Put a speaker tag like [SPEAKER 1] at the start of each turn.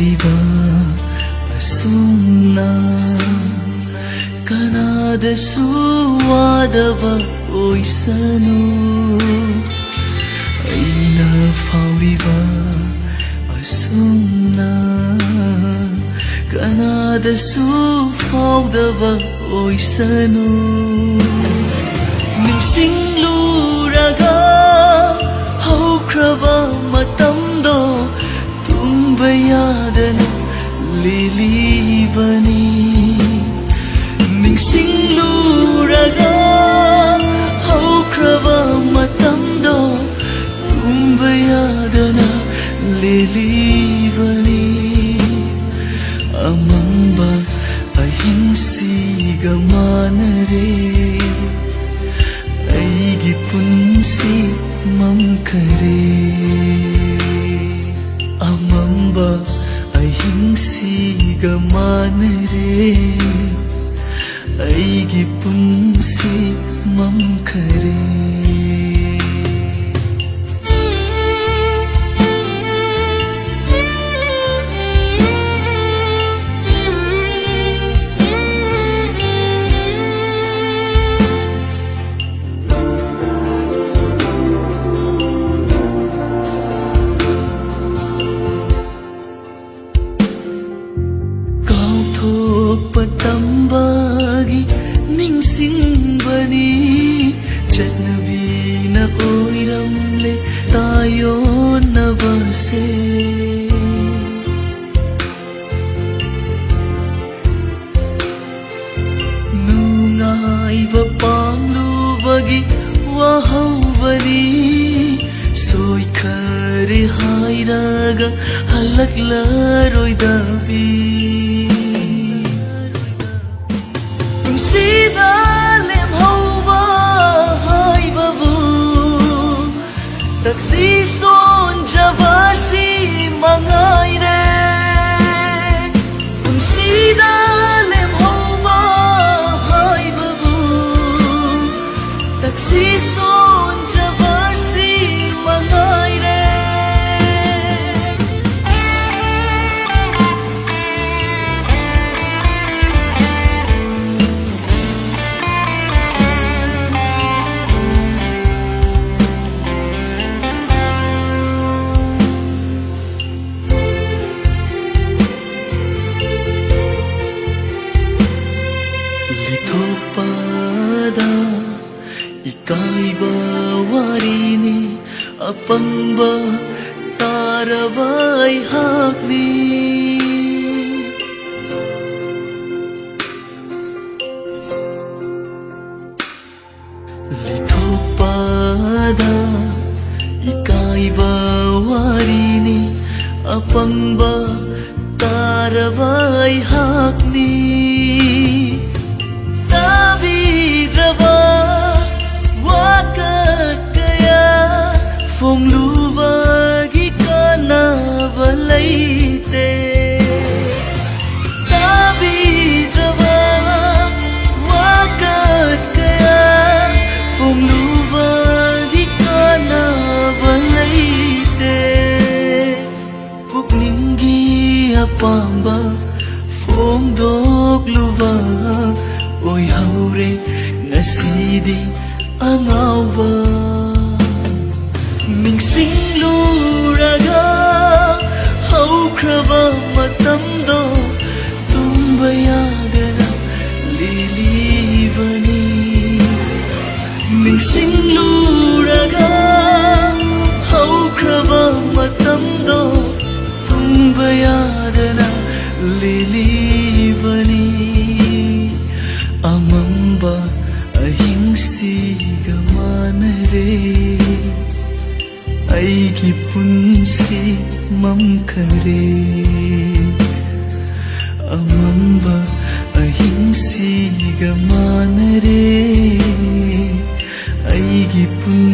[SPEAKER 1] ꯐꯥꯎꯔꯤꯕ ꯑꯁꯨꯝꯅ ꯀꯅꯥꯗꯁꯨ ꯋꯥꯗꯕ ꯑꯣꯏꯁꯅꯨ ꯑꯩꯅ ꯐꯥꯎꯔꯤꯕ ꯑꯁꯨꯝꯅ ꯀꯅꯥꯗꯁꯨ ꯐꯥꯎꯗꯕ ꯑꯣꯏꯁꯅꯨ ꯅꯤꯡꯁꯤꯡꯂꯨꯔꯒ ꯍꯧꯈ꯭ꯔꯕ ꯃꯇꯝꯗꯣ ꯇꯨꯝꯕ ꯌꯥꯗꯅ ꯂꯦꯜꯂꯤꯕꯅꯤ ꯅꯤꯡꯁꯤꯡꯂꯨꯔꯒ ꯍꯧꯈ꯭ꯔꯕ ꯃꯇꯝꯗꯣ ꯇꯨꯝꯕ ꯌꯥꯗꯅ ꯂꯦꯜꯂꯤꯕꯅꯤ ꯑꯃꯝꯕ ꯑꯍꯤꯡꯁꯤꯒ ꯃꯥꯟꯅꯔꯦ ꯑꯩꯒꯤ ꯄꯨꯟꯁꯤ ꯃꯝꯈꯔꯦ ꯑꯃꯝꯕ ꯑꯍꯤꯡꯁꯤꯒ ꯃꯥꯟꯅꯔꯦ ꯑꯩꯒꯤ ꯄꯨꯟꯁꯤ ꯃꯝꯈꯔꯦ ꯇꯝꯕꯒꯤ ꯅꯤꯡꯁꯤꯡꯕꯅꯤ ꯆꯠꯅꯕꯤꯅ ꯑꯣꯏꯔꯝꯂꯦ ꯇꯥꯌꯣꯟꯅꯕꯁꯦ ꯅꯨꯡꯉꯥꯏꯕ ꯄꯥꯝꯂꯨꯕꯒꯤ ꯋꯥꯍꯧꯕꯅꯤ ꯁꯣꯏꯈꯔꯦ ꯍꯥꯏꯔꯒ ꯍꯜꯂꯛꯂꯔꯣꯏꯗꯕꯤ ꯄꯨꯟꯁꯤꯗ ꯂꯦꯝꯍꯧꯕ ꯍꯥꯏꯕꯕꯨ ꯇꯛꯁꯤ ꯁꯣꯟꯖꯕꯁꯤ ꯃꯉꯥꯏꯔꯦ ꯄꯨꯟꯁꯤꯗ ꯂꯦꯝꯍꯧꯕ ꯍꯥꯏꯕꯕు ꯇꯛꯁꯤ ꯁꯣꯟꯖꯕꯁꯤ ꯃꯉꯥꯏꯔꯦ ꯂꯤꯊꯣꯛꯄꯗ ꯏꯀꯥꯏꯕ ꯋꯥꯔꯤꯅꯤ ꯑꯄꯪꯕ ꯇꯥꯔꯕ ꯑꯩꯍꯥꯛꯅꯤ ꯂꯤꯊꯣꯛꯄꯗ ꯏꯀꯥꯏꯕ ꯋꯥꯔꯤꯅꯤ ꯑꯄꯪꯕ ꯇꯥꯔꯕ ꯑꯩꯍꯥꯛꯅꯤ ꯇꯥꯕꯤꯗ꯭ꯔꯕ ꯋꯥꯀꯠ ꯀꯌꯥ ꯐꯣꯡꯂꯨꯕꯒꯤ ꯀꯥꯟꯅꯕ ꯂꯩꯇꯦ ꯇꯥꯕꯤꯗ꯭ꯔꯕ ꯋꯥꯀꯠ ꯀꯌా ꯐꯣꯡꯂꯨꯕꯒꯤ ꯀꯥꯟꯅꯕ ꯂꯩꯇꯦ ꯄꯨꯛꯅꯤꯡꯒꯤ ꯑꯄꯥꯝꯕ ꯐꯣꯡꯗꯣꯛꯂꯨꯕ ꯑꯣꯏꯍꯧꯔꯦ ꯉꯁꯤꯗꯤ ꯑꯉꯥꯎꯕ ꯅꯤꯡꯁꯤꯡꯂꯨꯔꯒ ꯍꯧꯈ꯭ꯔꯕ ꯃꯇꯝꯗꯣ ꯇꯨꯝꯕ ꯌꯥꯗꯅ ꯂꯦꯜꯂꯤꯕꯅꯤ ꯅꯤꯡꯁꯤꯡꯂꯨꯔꯒ ꯍꯧꯈ꯭ꯔꯕ ꯃꯇꯝꯗꯣ ꯇꯨꯝꯕ ꯌꯥꯗꯅ ꯂꯦꯜꯂꯤꯕꯅꯤ ꯑꯃꯝꯕ ꯑꯍꯤꯡꯁꯤꯒ ꯃꯥꯟꯅꯔꯦ ꯑꯩꯒꯤ ꯄꯨꯟꯁꯤ ꯃꯝꯈꯔꯦ ꯑꯃꯝꯕ ꯑꯍꯤꯡꯁꯤꯒ ꯃꯥꯟꯅꯔꯦ ꯑꯩꯒꯤ ꯄꯨꯟꯁꯤ